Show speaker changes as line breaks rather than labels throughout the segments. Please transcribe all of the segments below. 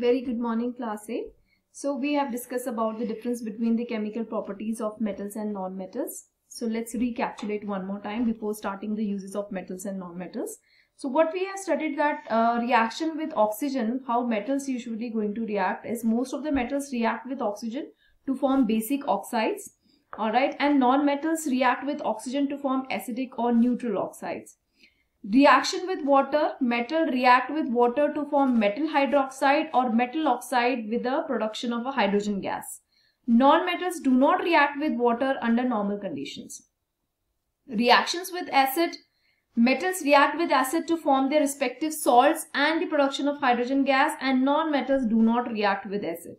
Very good morning, class A. So we have discussed about the difference between the chemical properties of metals and non-metals. So let's recapitulate one more time before starting the uses of metals and non-metals. So what we have studied that reaction with oxygen, how metals usually going to react is most of the metals react with oxygen to form basic oxides. Alright, and non-metals react with oxygen to form acidic or neutral oxides. Reaction with water, metal react with water to form metal hydroxide or metal oxide with the production of a hydrogen gas. Non-metals do not react with water under normal conditions. Reactions with acid, metals react with acid to form their respective salts and the production of hydrogen gas, and non-metals do not react with acid.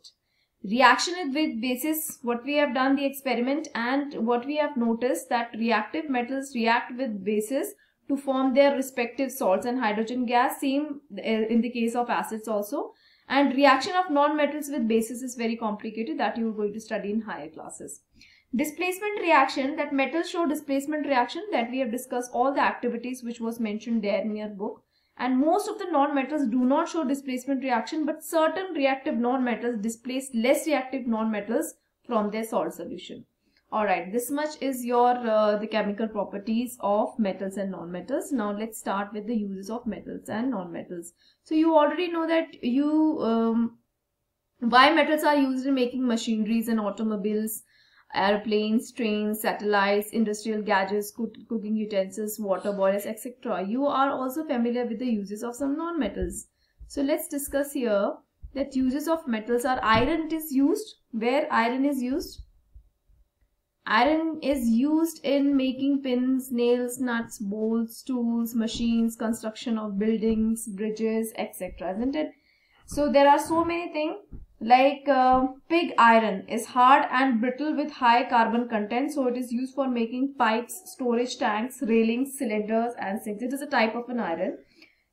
Reaction with bases, what we have done the experiment and what we have noticed that reactive metals react with bases to form their respective salts and hydrogen gas, same in the case of acids also. And reaction of non-metals with bases is very complicated, that you are going to study in higher classes. Displacement reaction, that metals show displacement reaction, that we have discussed all the activities which was mentioned there in your book. And most of the non-metals do not show displacement reaction, but certain reactive non-metals displace less reactive non-metals from their salt solution. Alright, this much is your the chemical properties of metals and non-metals. Now let's start with the uses of metals and non-metals. So you already know that why metals are used in making machineries and automobiles, airplanes, trains, satellites, industrial gadgets, cooking utensils, water boilers, etc. You are also familiar with the uses of some non-metals. So let's discuss here that uses of metals are iron is used. Where iron is used? Iron is used in making pins, nails, nuts, bolts, tools, machines, construction of buildings, bridges, etc. Isn't it? So there are so many things like pig iron is hard and brittle with high carbon content. So it is used for making pipes, storage tanks, railings, cylinders and sinks. It is a type of an iron.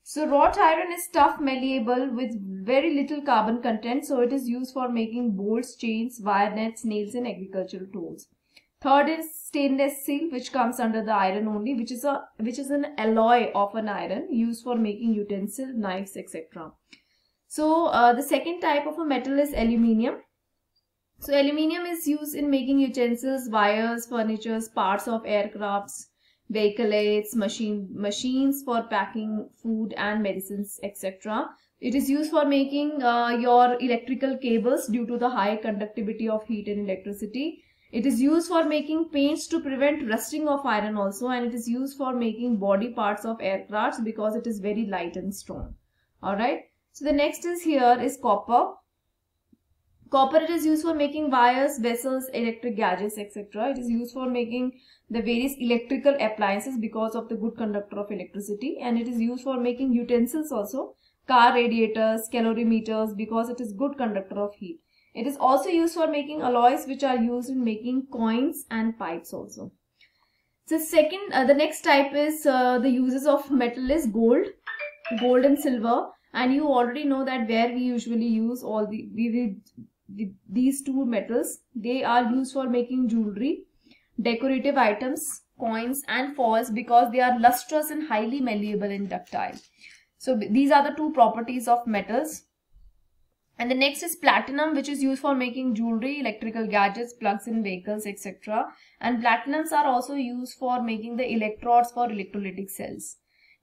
So wrought iron is tough, malleable with very little carbon content. So it is used for making bolts, chains, wire nets, nails and agricultural tools. Third is stainless steel, which comes under the iron only, which is an alloy of an iron used for making utensils, knives, etc. So the second type of a metal is aluminium. So aluminium is used in making utensils, wires, furniture, parts of aircrafts, vehicle aids, machines for packing food and medicines, etc. It is used for making your electrical cables due to the high conductivity of heat and electricity. It is used for making paints to prevent rusting of iron also, and it is used for making body parts of aircrafts because it is very light and strong. Alright. So the next is here is copper. Copper, it is used for making wires, vessels, electric gadgets, etc. It is used for making the various electrical appliances because of the good conductor of electricity, and it is used for making utensils also, car radiators, calorimeters, because it is good conductor of heat. It is also used for making alloys which are used in making coins and pipes also. So the next type is the uses of metal is gold and silver, and you already know that where we usually use all these two metals. They are used for making jewelry, decorative items, coins and foils because they are lustrous and highly malleable and ductile. So these are the two properties of metals. And the next is platinum, which is used for making jewelry, electrical gadgets, plugs in vehicles, etc. And platinums are also used for making the electrodes for electrolytic cells.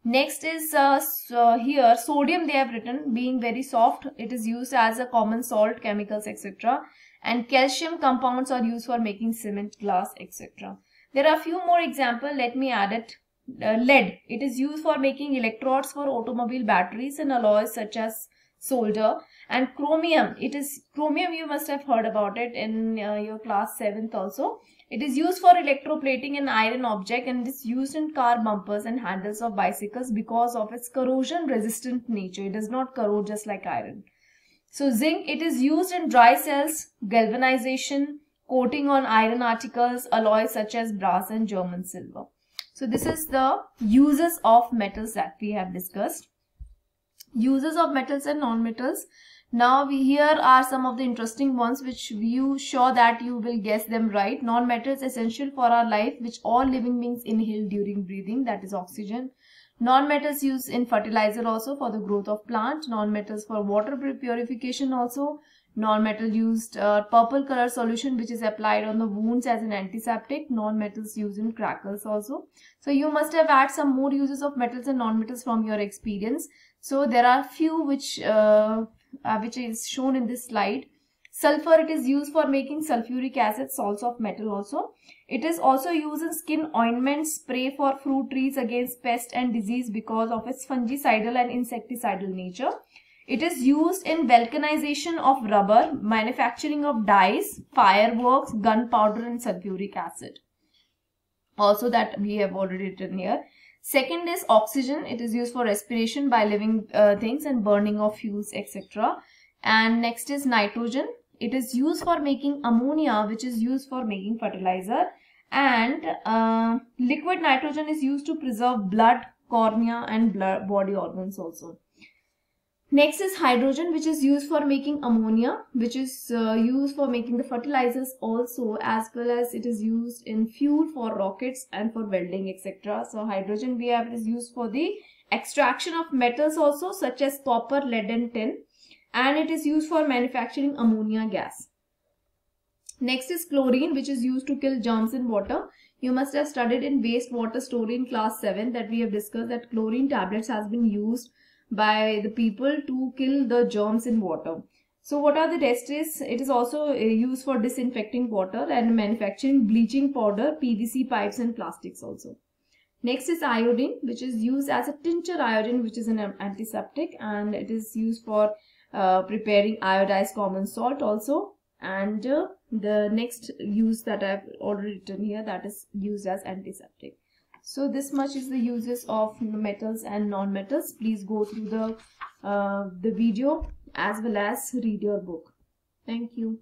Next is here sodium, they have written, being very soft. It is used as a common salt, chemicals, etc. And calcium compounds are used for making cement, glass, etc. There are a few more examples. Let me add it. Lead, it is used for making electrodes for automobile batteries and alloys such as solder. And chromium, you must have heard about it in your class 7th also. It is used for electroplating an iron object, and it is used in car bumpers and handles of bicycles because of its corrosion resistant nature. It does not corrode just like iron. So zinc, it is used in dry cells, galvanization, coating on iron articles, alloys such as brass and German silver. So this is the uses of metals that we have discussed. Uses of metals and non-metals. Now here are some of the interesting ones which you sure that you will guess them right. Non-metals essential for our life which all living beings inhale during breathing, that is oxygen. Non-metals used in fertilizer also for the growth of plant. Non-metals for water purification also. Non-metal used purple color solution which is applied on the wounds as an antiseptic. Non-metals used in crackers also. So you must have had some more uses of metals and non-metals from your experience. So there are few which is shown in this slide. Sulfur, it is used for making sulfuric acid, salts of metal also. It is also used in skin ointment spray for fruit trees against pest and disease because of its fungicidal and insecticidal nature. It is used in vulcanization of rubber, manufacturing of dyes, fireworks, gunpowder and sulfuric acid. Also that we have already written here. Second is oxygen. It is used for respiration by living things and burning of fuels, etc. And next is nitrogen. It is used for making ammonia, which is used for making fertilizer. And liquid nitrogen is used to preserve blood, cornea and body organs also. Next is hydrogen, which is used for making ammonia, which is used for making the fertilizers also, as well as it is used in fuel for rockets and for welding, etc. So hydrogen we have is used for the extraction of metals also, such as copper, lead and tin. And it is used for manufacturing ammonia gas. Next is chlorine, which is used to kill germs in water. You must have studied in wastewater story in class 7 that we have discussed that chlorine tablets has been used by the people to kill the germs in water. So what are the tests? It is also used for disinfecting water and manufacturing bleaching powder, PVC pipes and plastics also. Next is iodine, which is used as a tincture iodine, which is an antiseptic, and it is used for preparing iodized common salt also. And the next use that I have already written here, that is used as antiseptic. So this much is the uses of metals and non-metals. Please go through the video as well as read your book. Thank you.